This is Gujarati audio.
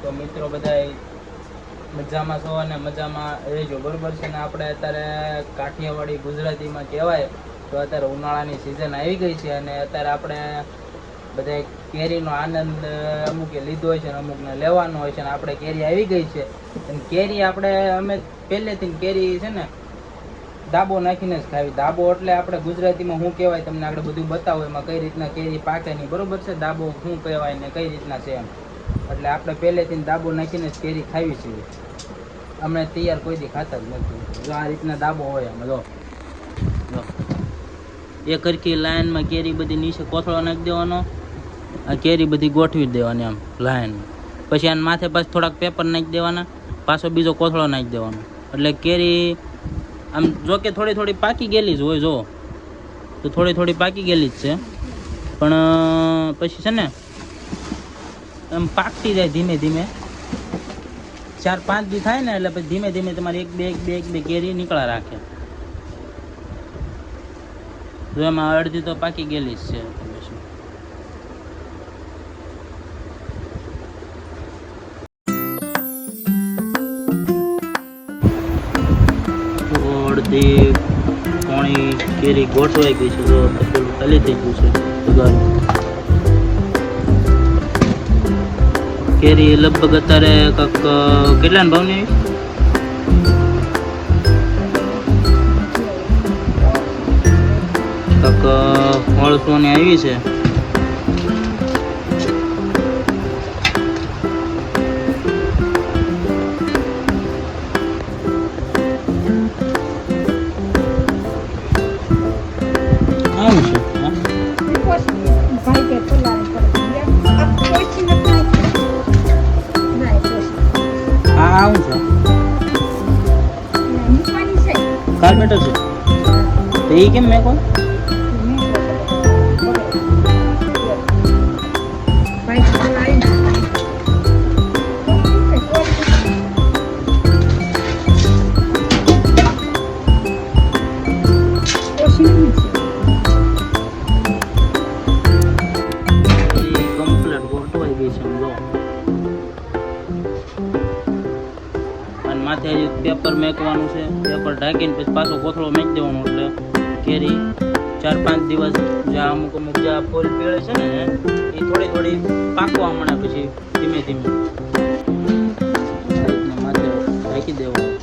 તો મિત્રો બધા મજામાં છો અને મજામાં રહેજો, બરોબર છે ને. આપણે અત્યારે કાઠિયાવાડી ગુજરાતીમાં કહેવાય તો અત્યારે ઉનાળાની સિઝન આવી ગઈ છે અને અત્યારે આપણે બધા કેરીનો આનંદ અમુકે લીધો હોય છે અને અમુકને લેવાનો હોય છે અને આપણે કેરી આવી ગઈ છે. અને કેરી આપણે અમે પહેલેથી કેરી છે ને દાબો નાખીને જ ખાવી. દાબો એટલે આપણે ગુજરાતીમાં શું કહેવાય તમને આગળ બધું બતાવો, એમાં કઈ રીતના કેરી પાકે નહીં, બરોબર છે. દાબો શું કહેવાય ને કઈ રીતના છે એમ, એટલે આપણે પહેલેથી દાબો નાખીને જ કેરી ખાવી છીએ. અમે તૈયાર કોઈ દી ખાતા જ નથી. જો આ રીતના દાબો હોય આમાં, જો એક હરખી લાઈનમાં કેરી બધી નીચે કોથળો નાખી દેવાનો, આ કેરી બધી ગોઠવી દેવાની આમ લાઈનમાં. પછી આના માથે પાછું થોડાક પેપર નાખી દેવાના, પાછો બીજો કોથળો નાખી દેવાનો. એટલે કેરી આમ જો કે થોડી થોડી પાકી ગયેલી જ હોય, જો તો થોડી થોડી પાકી ગયેલી જ છે, પણ પછી છે ને એમ પાકતી જાય ધીમે ધીમે. 4-5 દી થાય ને એટલે પછી ધીમે ધીમે તમારી એક બે કેરી નીકળા રાખે. જો એમાં અડધી તો પાકી ગયેલી જ છે. અડધી પોણી કેરી ગોઠવાઈ ગઈ છે, જો પેલું ખાલી થઈ ગયું છે. કેરી લગભગ અત્યારે કંઈક કેટલાના ભાવની કંઈક 150 ની આવી છે. કાલ બેઠો છે તો એ કેમ મેં કોણ કમ્પ્લીટ ગોઠવાઈ ગઈ છે સમજો. માથે હજી પેપર મેકવાનું છે, પેપર ઢાંકીને પછી પાછો કોથળો મેકી દેવાનો. એટલે કેરી 4-5 દિવસ જ્યાં અમુક જ્યાં ફૂલ પીળે છે ને એ થોડી થોડી પાકવા મળે, પછી ધીમે ધીમે માથે રાખી દેવાનું.